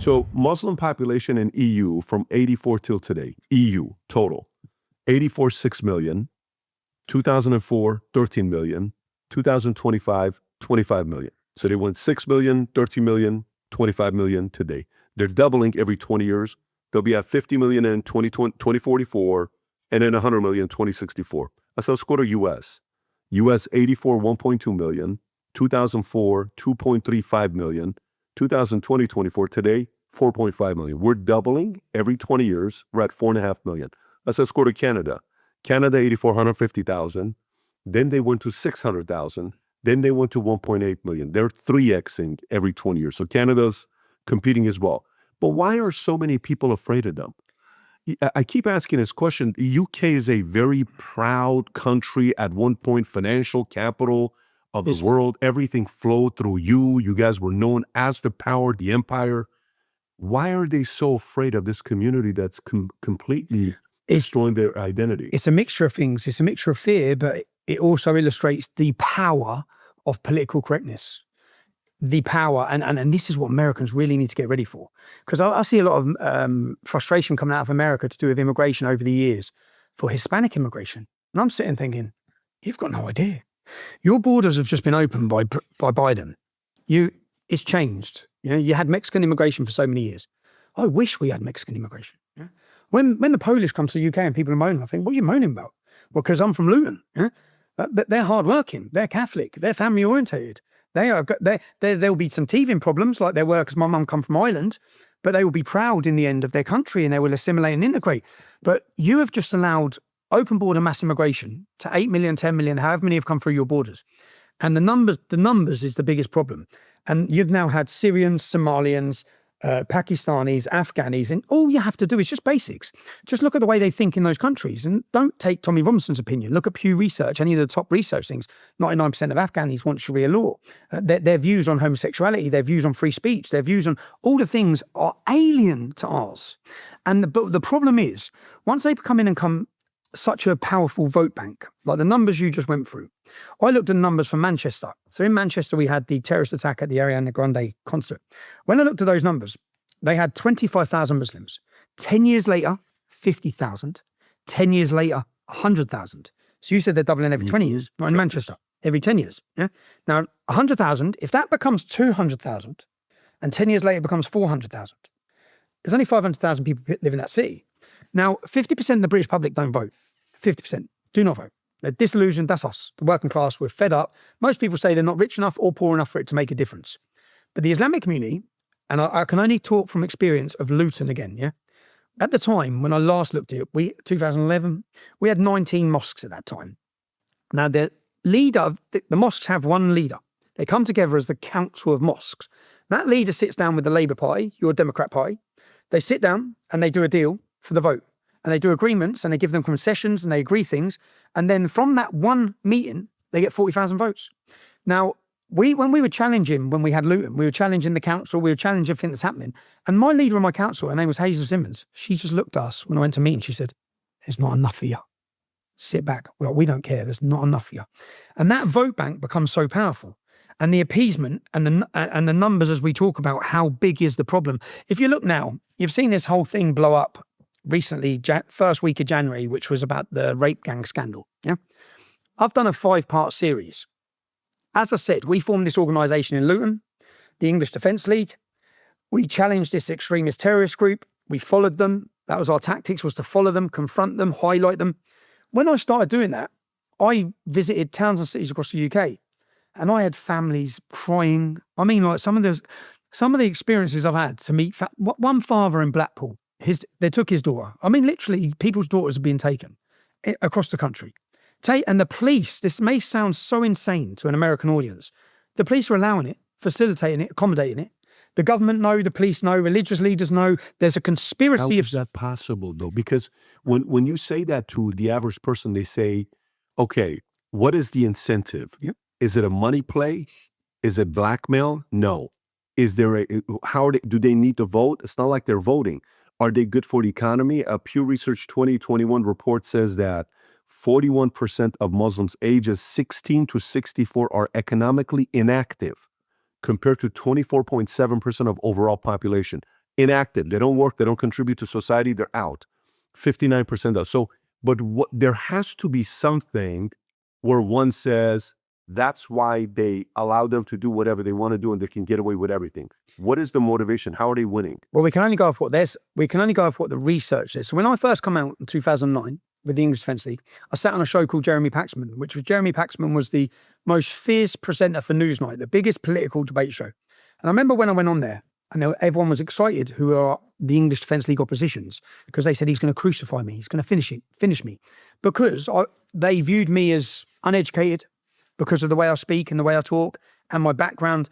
So Muslim population in EU from 84 till today, EU total, 84, 6 million, 2004, 13 million, 2025, 25 million. So they went 6 million, 13 million, 25 million today. They're doubling every 20 years. They'll be at 50 million in 2044, and then 100 million in 2064. Let's go to US. US 84, 1.2 million, 2004, 2.35 million, 2020, 24, today, 4.5 million. We're doubling every 20 years. We're at 4.5 million. Let's go to Canada. Canada, 450,000. Then they went to 600,000. Then they went to 1.8 million. They're 3xing every 20 years. So Canada's competing as well. But why are so many people afraid of them? I keep asking this question. The UK is a very proud country, at one point financial capital of the world. Everything flowed through you. You guys were known as the power, the empire. Why are they so afraid of this community that's completely destroying their identity? It's a mixture of things. It's a mixture of fear, but it also illustrates the power of political correctness. The power, and this is what Americans really need to get ready for. Because I see a lot of frustration coming out of America to do with immigration over the years for Hispanic immigration. And I'm sitting thinking, you've got no idea. Your borders have just been opened by Biden. It's changed. You had Mexican immigration for so many years. I wish we had Mexican immigration. Yeah? When the Polish come to the UK and people are moaning, I think, what are you moaning about? Well, because I'm from Luton. Yeah? They're hardworking. They're Catholic. They're family orientated. There'll be some teething problems like there were because my mum come from Ireland, but they will be proud in the end of their country and they will assimilate and integrate. But you have just allowed open border mass immigration to 8 million, 10 million, however many have come through your borders. And the numbers is the biggest problem. And you've now had Syrians, Somalians, Pakistanis, Afghanis, and all you have to do is just basics. Just look at the way they think in those countries, and don't take Tommy Robinson's opinion. Look at Pew Research, any of the top research things. 99% of Afghanis want Sharia law. Their views on homosexuality, their views on free speech, their views on all the things are alien to ours. And the problem is, once they come in and come such a powerful vote bank, like the numbers you just went through. I looked at numbers from Manchester. So in Manchester, we had the terrorist attack at the Ariana Grande concert. When I looked at those numbers, they had 25,000 Muslims. 10 years later, 50,000. 10 years later, 100,000. So you said they're doubling every 20 years, not in Manchester, every 10 years. Yeah. Now, 100,000, if that becomes 200,000, and 10 years later becomes 400,000, there's only 500,000 people live in that city. Now, 50% of the British public don't vote. 50% do not vote. They're disillusioned. That's us, the working class. We're fed up. Most people say they're not rich enough or poor enough for it to make a difference. But the Islamic community, and I can only talk from experience of Luton again, yeah? At the time, when I last looked at it, 2011, we had 19 mosques at that time. Now, the leader, the mosques have one leader. They come together as the Council of Mosques. That leader sits down with the Labour Party, your Democrat Party. They sit down and they do a deal for the vote. And they do agreements and they give them concessions and they agree things. And then from that one meeting, they get 40,000 votes. Now, when we were challenging, when we had Luton, we were challenging the council, we were challenging everything that's happening. And my leader of my council, her name was Hazel Simmons, she just looked at us when I went to meet and she said, there's not enough for you. Sit back. Well, we don't care. There's not enough for you. And that vote bank becomes so powerful. And the appeasement and the numbers as we talk about how big is the problem. If you look now, you've seen this whole thing blow up recently, first week of January, which was about the rape gang scandal. Yeah, I've done a 5-part series. As I said, we formed this organisation in Luton, the English Defence League. We challenged this extremist terrorist group. We followed them. That was our tactics, was to follow them, confront them, highlight them. When I started doing that, I visited towns and cities across the UK, and I had families crying. I mean, like some of the experiences I've had to meet one father in Blackpool. They took his daughter. I mean, literally, people's daughters are being taken across the country. And the police, this may sound so insane to an American audience, the police are allowing it, facilitating it, accommodating it. The government know, the police know, religious leaders know. There's a conspiracy. How is that possible, though? Because when you say that to the average person, they say, okay, what is the incentive? Yep. Is it a money play? Is it blackmail? No. Is there do they need to vote? It's not like they're voting. Are they good for the economy? A Pew Research 2021 report says that 41% of Muslims ages 16 to 64 are economically inactive, compared to 24.7% of overall population. inactive. They don't work. They don't contribute to society. They're out. 59% out. So, but there has to be something where one says that's why they allow them to do whatever they want to do and they can get away with everything. What is the motivation? How are they winning? Well, we can only go off what the research is. So when I first come out in 2009 with the English Defence League, I sat on a show called Jeremy Paxman, which was Jeremy Paxman was the most fierce presenter for Newsnight, the biggest political debate show. And I remember when I went on there, and everyone was excited who are the English Defence League oppositions, because they said he's going to crucify me, he's going to finish me, because they viewed me as uneducated because of the way I speak and the way I talk and my background.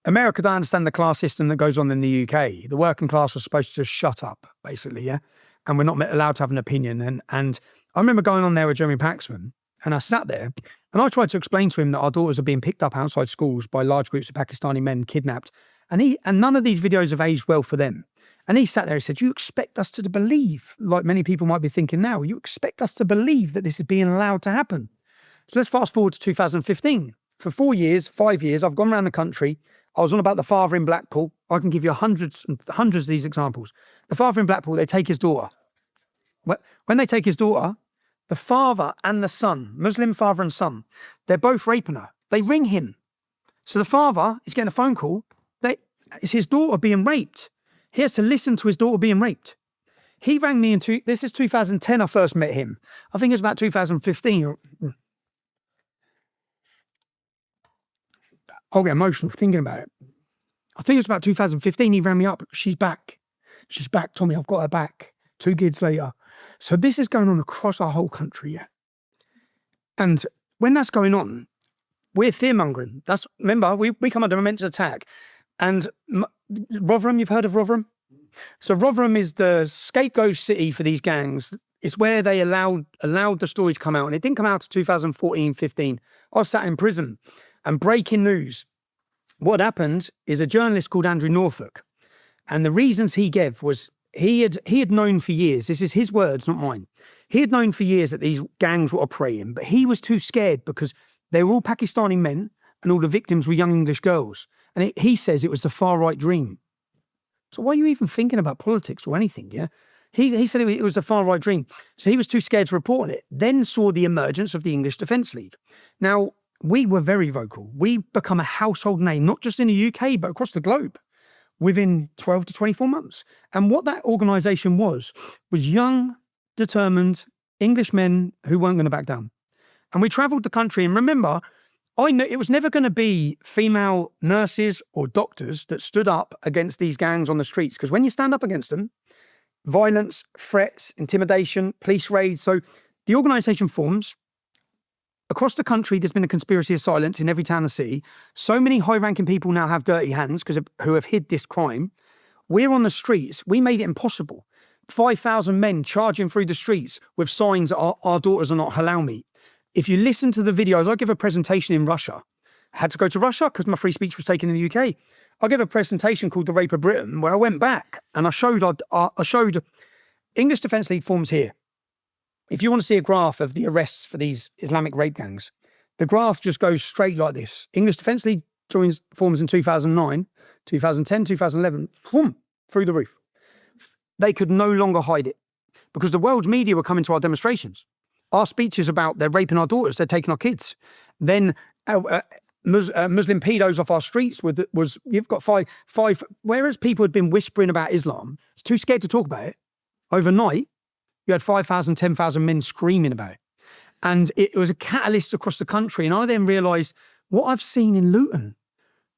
America don't understand the class system that goes on in the UK. The working class was supposed to shut up, basically, yeah? And we're not allowed to have an opinion. And I remember going on there with Jeremy Paxman, and I sat there, and I tried to explain to him that our daughters are being picked up outside schools by large groups of Pakistani men kidnapped. And none of these videos have aged well for them. And he sat there and said, you expect us to believe, like many people might be thinking now, you expect us to believe that this is being allowed to happen. So let's fast forward to 2015. For 5 years, I've gone around the country. I was on about the father in Blackpool. I can give you hundreds and hundreds of these examples. The father in Blackpool, they take his daughter. When they take his daughter, the father and the son, Muslim father and son, they're both raping her. They ring him. So the father is getting a phone call. It's his daughter being raped. He has to listen to his daughter being raped. He rang me this is 2010 I first met him. I think it was about 2015. I'll get emotional thinking about it. I think it was about 2015. He rang me up. She's back. She's back, Tommy. I've got her back. 2 kids later. So this is going on across our whole country, yeah. And when that's going on, we're fear-mongering. Remember, we come under immense attack. And Rotherham, you've heard of Rotherham? So Rotherham is the scapegoat city for these gangs. It's where they allowed the story to come out. And it didn't come out to 2014-15. I was sat in prison. And breaking news. What happened is a journalist called Andrew Norfolk. And the reasons he gave was he had known for years, this is his words, not mine. He had known for years that these gangs were operating, but he was too scared because they were all Pakistani men and all the victims were young English girls. And he says it was the far right dream. So why are you even thinking about politics or anything, yeah? He said it was the far right dream. So he was too scared to report on it. Then saw the emergence of the English Defence League. Now, we were very vocal. We become a household name, not just in the UK, but across the globe within 12 to 24 months. And what that organisation was young, determined English men who weren't going to back down. And we travelled the country. And remember, I knew it was never going to be female nurses or doctors that stood up against these gangs on the streets. Because when you stand up against them, violence, threats, intimidation, police raids. So the organisation forms. Across the country, there's been a conspiracy of silence in every town and city. So many high-ranking people now have dirty hands who have hid this crime. We're on the streets. We made it impossible. 5,000 men charging through the streets with signs that our daughters are not halal meat. If you listen to the videos, I give a presentation in Russia. I had to go to Russia because my free speech was taken in the UK. I gave a presentation called The Rape of Britain where I went back and I showed English Defence League forms here. If you want to see a graph of the arrests for these Islamic rape gangs, the graph just goes straight like this. English Defence League forms in 2009, 2010, 2011, boom, through the roof. They could no longer hide it because the world's media were coming to our demonstrations. Our speeches about they're raping our daughters, they're taking our kids. Then Muslim pedos off our streets you've got five, whereas people had been whispering about Islam, it's too scared to talk about it. Overnight, you had 5,000, 10,000 men screaming about it. And it was a catalyst across the country. And I then realised what I've seen in Luton.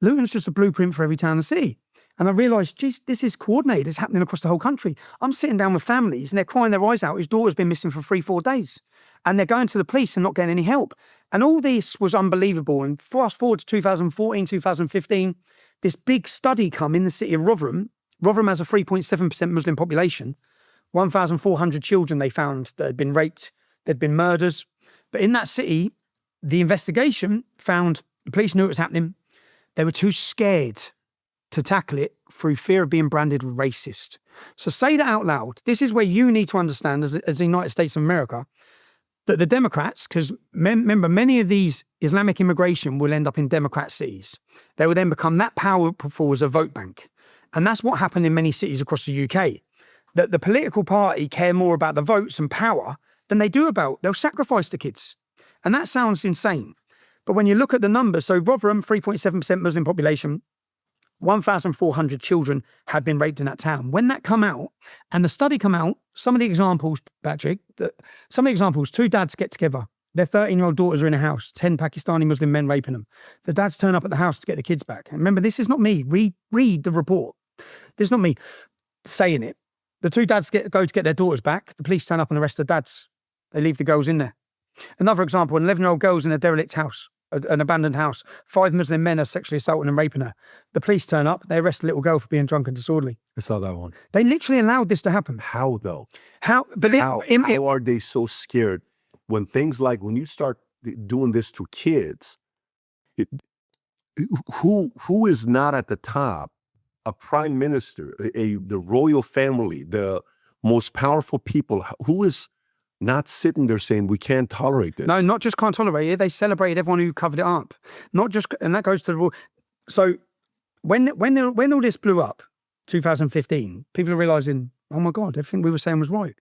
Luton's just a blueprint for every town and city. And I realised, geez, this is coordinated. It's happening across the whole country. I'm sitting down with families and they're crying their eyes out. His daughter's been missing for 3-4 days. And they're going to the police and not getting any help. And all this was unbelievable. And fast forward to 2014, 2015, this big study come in the city of Rotherham. Rotherham has a 3.7% Muslim population. 1,400 children they found that had been raped, there'd been murders. But in that city, the investigation found the police knew it was happening. They were too scared to tackle it through fear of being branded racist. So say that out loud. This is where you need to understand as the United States of America that the Democrats, because remember, many of these Islamic immigration will end up in Democrat cities. They will then become that powerful as a vote bank. And that's what happened in many cities across the UK. That the political party care more about the votes and power than they do about, they'll sacrifice the kids. And that sounds insane. But when you look at the numbers, so Rotherham, 3.7% Muslim population, 1,400 children had been raped in that town. When that come out, and the study come out, some of the examples, Patrick, two dads get together. Their 13-year-old daughters are in a house, 10 Pakistani Muslim men raping them. The dads turn up at the house to get the kids back. And remember, this is not me. Read the report. This is not me saying it. The two dads go to get their daughters back. The police turn up and arrest the dads. They leave the girls in there. Another example, an 11-year-old girl's in a derelict house, an abandoned house. 5 Muslim men are sexually assaulting and raping her. The police turn up. They arrest the little girl for being drunk and disorderly. I saw that one. They literally allowed this to happen. How though? How? But How are they so scared when things like when you start doing this to kids? Who is not at the top? A prime minister, the royal family, the most powerful people. Who is not sitting there saying we can't tolerate this? No, not just can't tolerate it. They celebrated everyone who covered it up. Not just, and that goes to the rule. So when all this blew up, 2015, people are realizing, oh my God, everything we were saying was right.